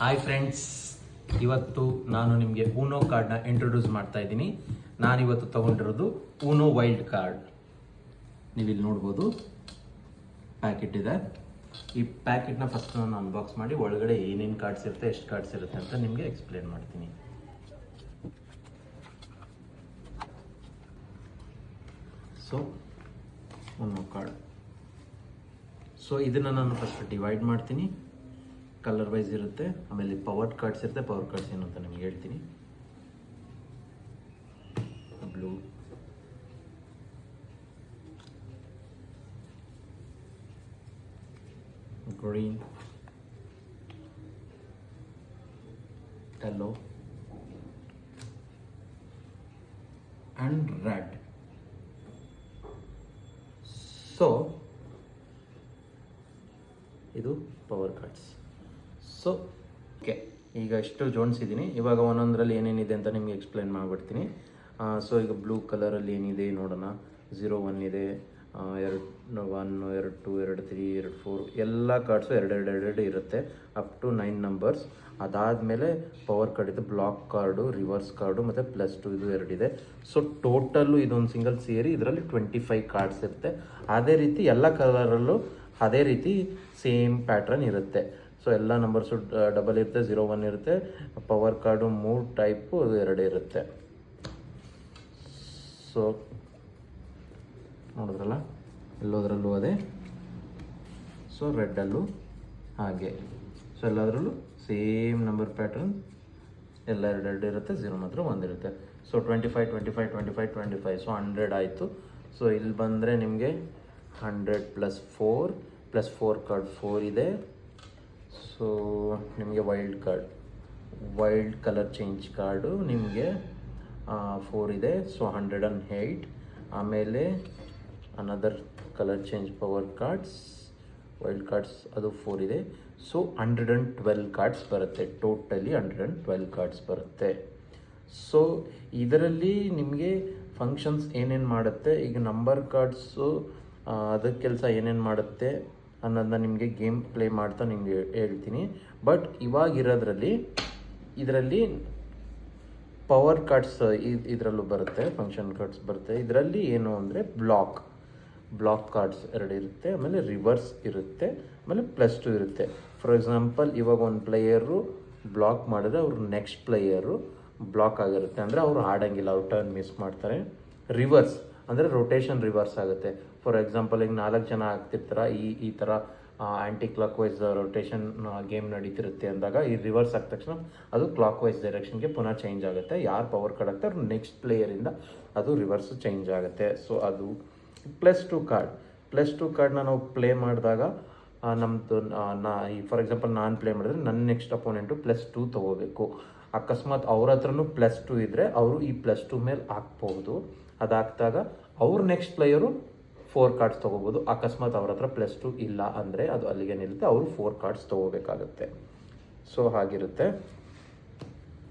Hi friends, ಇವತ್ತು ನಾನು ನಿಮಗೆ ಊನೋ ಕಾರ್ಡ್ನ ಇಂಟ್ರೊಡ್ಯೂಸ್ ಮಾಡ್ತಾ ಇದ್ದೀನಿ. ನಾನಿವತ್ತು ತೊಗೊಂಡಿರೋದು ಊನೋ ವೈಲ್ಡ್ ಕಾರ್ಡ್. ನೀವಿಲ್ಲಿ ನೋಡ್ಬೋದು ಪ್ಯಾಕೆಟ್ ಇದೆ. ಈ ಪ್ಯಾಕೆಟ್ನ ಫಸ್ಟ್ ನಾನು ಅನ್ಬಾಕ್ಸ್ ಮಾಡಿ ಒಳಗಡೆ ಏನೇನು ಕಾರ್ಡ್ಸ್ ಇರುತ್ತೆ, ಎಷ್ಟು ಕಾರ್ಡ್ಸ್ ಇರುತ್ತೆ ಅಂತ ನಿಮಗೆ ಎಕ್ಸ್ಪ್ಲೇನ್ ಮಾಡ್ತೀನಿ. So ಊನೋ card. ಸೊ ಇದನ್ನು ನಾನು ಫಸ್ಟ್ ಡಿವೈಡ್ ಮಾಡ್ತೀನಿ. ಕಲರ್ ವೈಸ್ ಇರುತ್ತೆ. ಆಮೇಲೆ ಪವರ್ ಕಾರ್ಡ್ಸ್ ಇರುತ್ತೆ. ಪವರ್ ಕಾರ್ಡ್ಸ್ ಏನು ಅಂತ ನಿಮ್ಗೆ ಹೇಳ್ತೀನಿ. Blue, green, yellow and red. So ಇದು ಪವರ್ ಕಾರ್ಡ್ಸ್. ಸೊ ಓಕೆ, ಈಗ ಇಷ್ಟು ಜೋಡಿಸಿದ್ದೀನಿ. ಇವಾಗ ಒಂದೊಂದರಲ್ಲಿ ಏನೇನಿದೆ ಅಂತ ನಿಮಗೆ ಎಕ್ಸ್ಪ್ಲೈನ್ ಮಾಡಿಬಿಡ್ತೀನಿ. ಸೊ ಈಗ ಬ್ಲೂ ಕಲರಲ್ಲಿ ಏನಿದೆ ನೋಡೋಣ. 01 ಇದೆ, 2 1 2 2 2 3 2 4 ಎಲ್ಲ ಕಾರ್ಡ್ಸು ಎರಡು ಇರುತ್ತೆ, ಅಪ್ ಟು 9 ನಂಬರ್ಸ್. ಅದಾದಮೇಲೆ ಪವರ್ ಕಾರ್ಡ್ ಇದೆ, ಬ್ಲಾಕ್ ಕಾರ್ಡು, ರಿವರ್ಸ್ ಕಾರ್ಡು ಮತ್ತು +2 ಇದು 2 ಇದೆ. ಸೊ ಟೋಟಲ್ಲು ಇದೊಂದು ಸಿಂಗಲ್ ಸೇರಿ ಇದರಲ್ಲಿ 25 ಕಾರ್ಡ್ಸ್ ಇರುತ್ತೆ. ಅದೇ ರೀತಿ ಎಲ್ಲ ಕಲರಲ್ಲೂ ಅದೇ ರೀತಿ ಸೇಮ್ ಪ್ಯಾಟ್ರನ್ ಇರುತ್ತೆ. ಸೊ ಎಲ್ಲ ನಂಬರ್ಸು ಡಬಲ್ ಇರುತ್ತೆ, 01 ಇರುತ್ತೆ. ಪವರ್ ಕಾರ್ಡು 3 ಟೈಪು, ಅದು 2 ಇರುತ್ತೆ. ಸೊ ನೋಡಿದ್ರಲ್ಲ, ಎಲ್ಲೋದ್ರಲ್ಲೂ ಅದೇ. ಸೊ ರೆಡ್ಡಲ್ಲೂ ಹಾಗೆ. ಸೊ ಎಲ್ಲದರಲ್ಲೂ ಸೇಮ್ ನಂಬರ್ ಪ್ಯಾಟ್ರನ್, ಎಲ್ಲ 2 ಇರುತ್ತೆ, 0 ಮಾತ್ರ 1 ಇರುತ್ತೆ. ಸೊ 25 25 25 25, ಸೊ 100 ಆಯಿತು. ಸೊ ಇಲ್ಲಿ ಬಂದರೆ ನಿಮಗೆ 100 + 4 ಕಾರ್ಡ್ 4 ಇದೆ. ಸೊ ನಿಮಗೆ ವೈಲ್ಡ್ ಕಲರ್ ಚೇಂಜ್ ಕಾರ್ಡು ನಿಮಗೆ 4 ಇದೆ. ಸೊ 108. ಆಮೇಲೆ another colour change power cards, wild cards, ಅದು 4 ಇದೆ. ಸೊ 112 ಕಾರ್ಡ್ಸ್ ಬರುತ್ತೆ. ಟೋಟಲಿ 112 ಕಾರ್ಡ್ಸ್ ಬರುತ್ತೆ. ಸೊ ಇದರಲ್ಲಿ ನಿಮಗೆ ಫಂಕ್ಷನ್ಸ್ ಏನೇನು ಮಾಡುತ್ತೆ, ಈಗ ನಂಬರ್ ಕಾರ್ಡ್ಸು ಅದಕ್ಕೆ ಕೆಲಸ ಏನೇನು ಮಾಡುತ್ತೆ ಅನ್ನೋದನ್ನ ನಿಮಗೆ ಗೇಮ್ ಪ್ಲೇ ಮಾಡ್ತಾ ನಿಮಗೆ ಹೇಳ್ತೀನಿ. ಬಟ್ ಇದರಲ್ಲಿ ಪವರ್ ಕಾರ್ಡ್ಸ್ ಇದರಲ್ಲೂ ಬರುತ್ತೆ, ಫಂಕ್ಷನ್ ಕಾರ್ಡ್ಸ್ ಬರುತ್ತೆ. ಇದರಲ್ಲಿ ಏನು ಅಂದರೆ ಬ್ಲಾಕ್ ಕಾರ್ಡ್ಸ್ 2 ಇರುತ್ತೆ, ಆಮೇಲೆ ರಿವರ್ಸ್ ಇರುತ್ತೆ, ಆಮೇಲೆ +2 ಇರುತ್ತೆ. ಫಾರ್ ಎಕ್ಸಾಂಪಲ್, ಇವಾಗ ಒಂದು ಪ್ಲೇಯರು ಬ್ಲಾಕ್ ಮಾಡಿದ್ರೆ ಅವ್ರ ನೆಕ್ಸ್ಟ್ ಪ್ಲೇಯರು ಬ್ಲಾಕ್ ಆಗಿರುತ್ತೆ, ಅಂದರೆ ಅವರು ಆಡೋಂಗಿಲ್ಲ, ಅವ್ರು ಟರ್ನ್ ಮಿಸ್ ಮಾಡ್ತಾರೆ. ರಿವರ್ಸ್ ಅಂದರೆ ರೊಟೇಷನ್ ರಿವರ್ಸ್ ಆಗುತ್ತೆ. ಫಾರ್ ಎಕ್ಸಾಂಪಲ್, ಈಗ 4 ಜನ ಆಗ್ತಿರ್ತಾರೆ, ಈ ಥರ anticlockwise rotation game ನಡೀತಿರುತ್ತೆ ಅಂದಾಗ ಈ ರಿವರ್ಸ್ ಆದ ತಕ್ಷಣ ಅದು ಕ್ಲಾಕ್ ವೈಸ್ ಡೈರೆಕ್ಷನ್ಗೆ ಪುನಃ ಚೇಂಜ್ ಆಗುತ್ತೆ. ಯಾರು ಪವರ್ ಕಾರ್ಡ್ ಆಗ್ತಾರೆ ಅವ್ರು ನೆಕ್ಸ್ಟ್ ಪ್ಲೇಯರಿಂದ ಅದು ರಿವರ್ಸ್ ಚೇಂಜ್ ಆಗುತ್ತೆ. ಸೊ ಅದು +2 ಕಾರ್ಡ್ನ ನಾವು ಪ್ಲೇ ಮಾಡಿದಾಗ ನಮ್ಮದು ಫಾರ್ ಎಕ್ಸಾಂಪಲ್ ನಾನು ಪ್ಲೇ ಮಾಡಿದ್ರೆ ನನ್ನ ನೆಕ್ಸ್ಟ್ ಅಪೋನೆಂಟು +2 ತೊಗೋಬೇಕು. ಅಕಸ್ಮಾತ್ ಅವ್ರ ಹತ್ರನೂ +2 ಇದ್ದರೆ ಅವರು ಈ +2 ಮೇಲೆ ಹಾಕ್ಬೋದು. ಅದಾಗ್ದಾಗ ಅವ್ರ ನೆಕ್ಸ್ಟ್ ಪ್ಲೇಯರು 4 ಕಾರ್ಡ್ಸ್ ತೊಗೋಬೋದು. ಅಕಸ್ಮಾತ್ ಅವ್ರ ಹತ್ರ +2 ಇಲ್ಲ ಅಂದರೆ ಅದು ಅಲ್ಲಿಗೆ ನಿಲ್ಲುತ್ತೆ, ಅವರು 4 ಕಾರ್ಡ್ಸ್ ತೊಗೋಬೇಕಾಗುತ್ತೆ. ಸೊ ಹಾಗಿರುತ್ತೆ.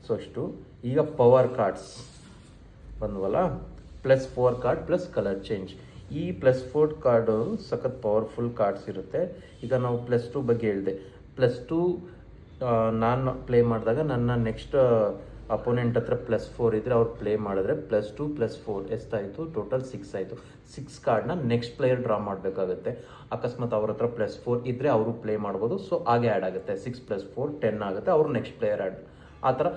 ಸೊ ಅಷ್ಟು. ಈಗ ಪವರ್ ಕಾರ್ಡ್ಸ್ ಬಂದ್ವಲ್ಲ, +4 ಕಾರ್ಡ್ ಪ್ಲಸ್ ಕಲರ್ ಚೇಂಜ್. ಈ +4 ಕಾರ್ಡು ಸಖತ್ ಪವರ್ಫುಲ್ ಕಾರ್ಡ್ಸ್ ಇರುತ್ತೆ. ಈಗ ನಾವು +2 ಬಗ್ಗೆ ಹೇಳಿದೆ. +2 ನಾನು ಪ್ಲೇ ಮಾಡಿದಾಗ ನನ್ನ ನೆಕ್ಸ್ಟ್ ಅಪೋನೆಂಟ್ ಹತ್ರ +4 ಇದ್ದರೆ ಅವ್ರು ಪ್ಲೇ ಮಾಡಿದ್ರೆ +2 + 4 ಎಷ್ಟಾಯಿತು, ಟೋಟಲ್ 6 ಆಯಿತು. 6 ಕಾರ್ಡ್ನ ನೆಕ್ಸ್ಟ್ ಪ್ಲೇಯರ್ ಡ್ರಾ ಮಾಡಬೇಕಾಗುತ್ತೆ. ಅಕಸ್ಮಾತ್ ಅವ್ರ ಹತ್ರ +4 ಇದ್ದರೆ ಅವರು ಪ್ಲೇ ಮಾಡ್ಬೋದು. ಸೊ ಹಾಗೆ ಆ್ಯಡ್ ಆಗುತ್ತೆ, 6 + 4 10 ಆಗುತ್ತೆ. ಅವರು ನೆಕ್ಸ್ಟ್ ಪ್ಲೇಯರ್ ಆ್ಯಡ್. ಆ ಥರ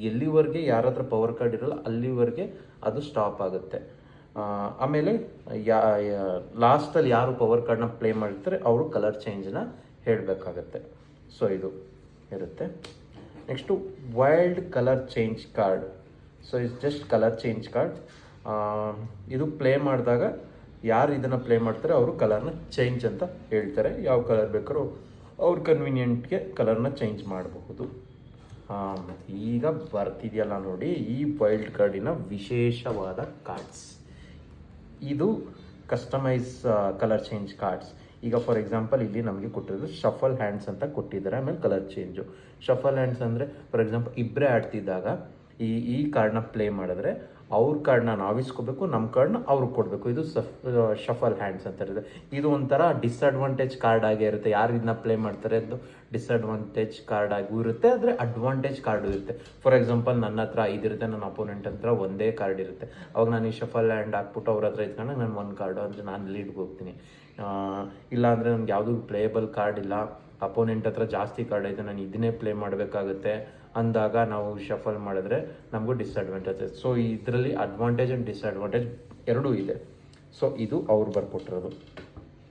ಎಲ್ಲಿವರೆಗೆ ಯಾರ ಹತ್ರ ಪವರ್ ಕಾರ್ಡ್ ಇರೋಲ್ಲ ಅಲ್ಲಿವರೆಗೆ ಅದು ಸ್ಟಾಪ್ ಆಗುತ್ತೆ. ಆಮೇಲೆ ಲಾಸ್ಟಲ್ಲಿ ಯಾರು ಪವರ್ ಕಾರ್ಡ್ನ ಪ್ಲೇ ಮಾಡ್ತಾರೆ ಅವರು ಕಲರ್ ಚೇಂಜನ್ನ ಹೇಳಬೇಕಾಗತ್ತೆ. ಸೊ ಇದು ಇರುತ್ತೆ. Next wild colour change card. So it's just colour change card. ಇದು ಪ್ಲೇ ಮಾಡಿದಾಗ ಯಾರು ಇದನ್ನು ಪ್ಲೇ ಮಾಡ್ತಾರೆ ಅವರು ಕಲರ್ನ ಚೇಂಜ್ ಅಂತ ಹೇಳ್ತಾರೆ. ಯಾವ ಕಲರ್ ಬೇಕಾದ್ರೂ ಅವ್ರ ಕನ್ವೀನಿಯೆಂಟ್ಗೆ ಕಲರ್ನ ಚೇಂಜ್ ಮಾಡಬಹುದು. ಈಗ ಬರ್ತಿದೆಯಲ್ಲ ನೋಡಿ, ಈ ವೈಲ್ಡ್ ಕಾರ್ಡಿನ ವಿಶೇಷವಾದ ಕಾರ್ಡ್ಸ್. ಇದು ಕಸ್ಟಮೈಸ್ ಕಲರ್ ಚೇಂಜ್ ಕಾರ್ಡ್ಸ್. ಈಗ ಫಾರ್ ಎಕ್ಸಾಂಪಲ್ ಇಲ್ಲಿ ನಮಗೆ ಕೊಟ್ಟಿರೋದು ಶಫಲ್ ಹ್ಯಾಂಡ್ಸ್ ಅಂತ ಕೊಟ್ಟಿದ್ದಾರೆ. ಆಮೇಲೆ ಕಲರ್ ಚೇಂಜು. ಶಫಲ್ ಹ್ಯಾಂಡ್ಸ್ ಅಂದರೆ ಫಾರ್ ಎಕ್ಸಾಂಪಲ್ ಇಬ್ಬರೇ ಆಡ್ತಿದ್ದಾಗ ಈ ಕಾರ್ಡ್ನ ಪ್ಲೇ ಮಾಡಿದ್ರೆ ಅವ್ರ ಕಾರ್ಡ್ನ ನಾವು ಇಸ್ಕೋಬೇಕು, ನಮ್ಮ ಕಾರ್ಡ್ನ ಅವ್ರಿಗೆ ಕೊಡಬೇಕು. ಇದು ಶಫಲ್ ಹ್ಯಾಂಡ್ಸ್ ಅಂತ ಇರುತ್ತೆ. ಇದು ಒಂಥರ ಡಿಸ್ಅಡ್ವಾಂಟೇಜ್ ಕಾರ್ಡ್ ಆಗೇ ಇರುತ್ತೆ. ಯಾರು ಇದನ್ನ ಪ್ಲೇ ಮಾಡ್ತಾರೆ ಅದು ಡಿಸ್ಅಡ್ವಾಂಟೇಜ್ ಕಾರ್ಡ್ ಆಗೂ ಇರುತ್ತೆ, ಆದರೆ ಅಡ್ವಾಂಟೇಜ್ ಕಾರ್ಡು ಇರುತ್ತೆ. ಫಾರ್ ಎಕ್ಸಾಂಪಲ್ ನನ್ನ ಹತ್ರ 5 ಇರುತ್ತೆ, ನನ್ನ ಅಪೋನೆಂಟ್ ಹತ್ರ ಒಂದೇ ಕಾರ್ಡ್ ಇರುತ್ತೆ. ಅವಾಗ ನಾನು ಈ ಶಫಲ್ ಹ್ಯಾಂಡ್ ಹಾಕ್ಬಿಟ್ಟು ಅವ್ರ ಹತ್ರ ಇಟ್ಕೊಂಡಾಗ ನಾನು ಒಂದು ಕಾರ್ಡು ಅಂದರೆ ನಾನು ಲೀಡ್ಗೆ ಹೋಗ್ತೀನಿ. ಇಲ್ಲ ಅಂದರೆ ನನಗೆ ಯಾವುದೂ ಪ್ಲೇಯಬಲ್ ಕಾರ್ಡ್ ಇಲ್ಲ, ಅಪೋನೆಂಟ್ ಹತ್ರ ಜಾಸ್ತಿ ಕಾರ್ಡ್ ಐತೆ, ನಾನು ಇದನ್ನೇ ಪ್ಲೇ ಮಾಡಬೇಕಾಗುತ್ತೆ ಅಂದಾಗ ನಾವು ಶಫಲ್ ಮಾಡಿದ್ರೆ ನಮಗೂ ಡಿಸ್ಅಡ್ವಾಂಟೇಜಸ್. ಸೊ ಇದರಲ್ಲಿ ಅಡ್ವಾಂಟೇಜ್ ಆ್ಯಂಡ್ ಡಿಸ್ಅಡ್ವಾಂಟೇಜ್ ಎರಡೂ ಇದೆ. ಸೊ ಇದು ಅವ್ರು ಬರ್ಕೊಟ್ಟಿರೋದು.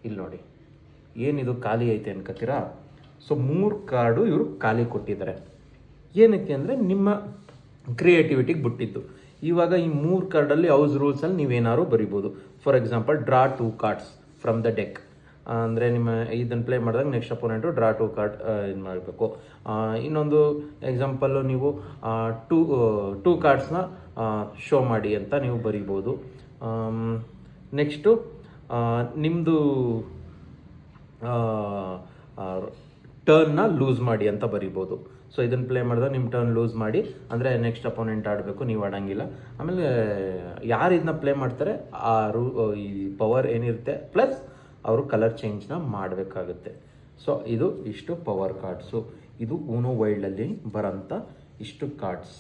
ಇಲ್ಲಿ ನೋಡಿ ಏನಿದು ಖಾಲಿ ಐತೆ ಅನ್ಕೋತೀರಾ. ಸೊ 3 ಕಾರ್ಡು ಇವರು ಖಾಲಿ ಕೊಟ್ಟಿದ್ದಾರೆ. ಏನಕ್ಕೆ ಅಂದರೆ ನಿಮ್ಮ ಕ್ರಿಯೇಟಿವಿಟಿಗೆ ಬಿಟ್ಟಿದ್ದು. ಇವಾಗ ಈ 3 ಕಾರ್ಡಲ್ಲಿ ಹೌಸ್ ರೂಲ್ಸಲ್ಲಿ ನೀವೇನಾದ್ರು ಬರಿಬೋದು. For example draw 2 cards from the deck. ಅಂದರೆ ನಿಮ್ಮ ಇದನ್ನು ಪ್ಲೇ ಮಾಡಿದಾಗ ನೆಕ್ಸ್ಟ್ ಅಪೋನೆಂಟು ಡ್ರಾ 2 ಕಾರ್ಡ್ ಇದು ಮಾಡಬೇಕು. ಇನ್ನೊಂದು ಎಕ್ಸಾಂಪಲ್ಲು ನೀವು 2 ಕಾರ್ಡ್ಸ್ನ ಶೋ ಮಾಡಿ ಅಂತ ನೀವು ಬರಿಬೋದು. ನೆಕ್ಸ್ಟು ನಿಮ್ಮದು ಟರ್ನ್ನ ಲೂಸ್ ಮಾಡಿ ಅಂತ ಬರಿಬೋದು. ಸೊ ಇದನ್ನು ಪ್ಲೇ ಮಾಡಿದಾಗ ನಿಮ್ಮ ಟರ್ನ್ ಲೂಸ್ ಮಾಡಿ, ಅಂದರೆ ನೆಕ್ಸ್ಟ್ ಅಪೋನೆಂಟ್ ಆಡಬೇಕು, ನೀವು ಆಡೋಂಗಿಲ್ಲ. ಆಮೇಲೆ ಯಾರು ಇದನ್ನ ಪ್ಲೇ ಮಾಡ್ತಾರೆ ಈ ಪವರ್ ಏನಿರುತ್ತೆ ಪ್ಲಸ್ ಅವರು ಕಲರ್ ಚೇಂಜ್ನ ಮಾಡಬೇಕಾಗುತ್ತೆ. ಸೊ ಇದು ಇಷ್ಟು ಪವರ್ ಕಾರ್ಡ್ಸು. ಇದು ಊನೋ ವೈಲ್ಡಲ್ಲಿ ಬರೋಂಥ ಇಷ್ಟು ಕಾರ್ಡ್ಸ್.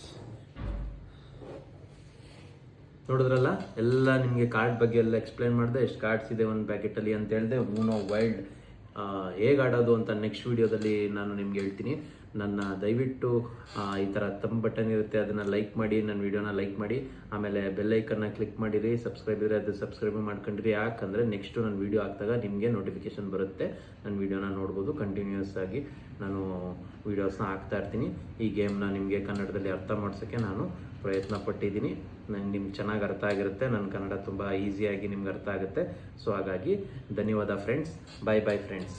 ನೋಡಿದ್ರಲ್ಲ, ಎಲ್ಲ ನಿಮಗೆ ಕಾರ್ಡ್ ಬಗ್ಗೆ ಎಲ್ಲ ಎಕ್ಸ್ಪ್ಲೈನ್ ಮಾಡಿದೆ. ಎಷ್ಟು ಕಾರ್ಡ್ಸ್ ಇದೆ ಒಂದು ಪ್ಯಾಕೆಟಲ್ಲಿ ಅಂತ ಹೇಳಿದೆ. ಊನೋ ವೈಲ್ಡ್ ಹೇಗೆ ಆಡೋದು ಅಂತ ನೆಕ್ಸ್ಟ್ ವೀಡಿಯೋದಲ್ಲಿ ನಾನು ನಿಮ್ಗೆ ಹೇಳ್ತೀನಿ. ನನ್ನ ದಯವಿಟ್ಟು ಈ ಥರ ತಮ್ಮ ಬಟನ್ ಇರುತ್ತೆ, ಅದನ್ನು ಲೈಕ್ ಮಾಡಿ, ನನ್ನ ವೀಡಿಯೋನ ಲೈಕ್ ಮಾಡಿ. ಆಮೇಲೆ ಬೆಲ್ಲೈಕನ್ನ ಕ್ಲಿಕ್ ಮಾಡಿರಿ. ಸಬ್ಸ್ಕ್ರೈಬ್ ಇದ್ರೆ ಅದು ಸಬ್ಸ್ಕ್ರೈಬ್ ಮಾಡ್ಕೊಂಡ್ರಿ. ಯಾಕಂದರೆ ನೆಕ್ಸ್ಟು ನನ್ನ ವೀಡಿಯೋ ಹಾಕಿದಾಗ ನಿಮಗೆ ನೋಟಿಫಿಕೇಶನ್ ಬರುತ್ತೆ, ನನ್ನ ವೀಡಿಯೋನ ನೋಡ್ಬೋದು. ಕಂಟಿನ್ಯೂಸ್ ಆಗಿ ನಾನು ವೀಡಿಯೋಸ್ನ ಹಾಕ್ತಾ ಇರ್ತೀನಿ. ಈ ಗೇಮ್ನ ನಿಮಗೆ ಕನ್ನಡದಲ್ಲಿ ಅರ್ಥ ಮಾಡ್ಸೋಕ್ಕೆ ನಾನು ಪ್ರಯತ್ನ ಪಟ್ಟಿದ್ದೀನಿ. ನಿಮ್ಗೆ ಚೆನ್ನಾಗಿ ಅರ್ಥ ಆಗಿರುತ್ತೆ. ನನ್ನ ಕನ್ನಡ ತುಂಬ ಈಸಿಯಾಗಿ ನಿಮ್ಗೆ ಅರ್ಥ ಆಗುತ್ತೆ. ಸೊ ಹಾಗಾಗಿ ಧನ್ಯವಾದ ಫ್ರೆಂಡ್ಸ್. ಬಾಯ್ ಬಾಯ್ ಫ್ರೆಂಡ್ಸ್.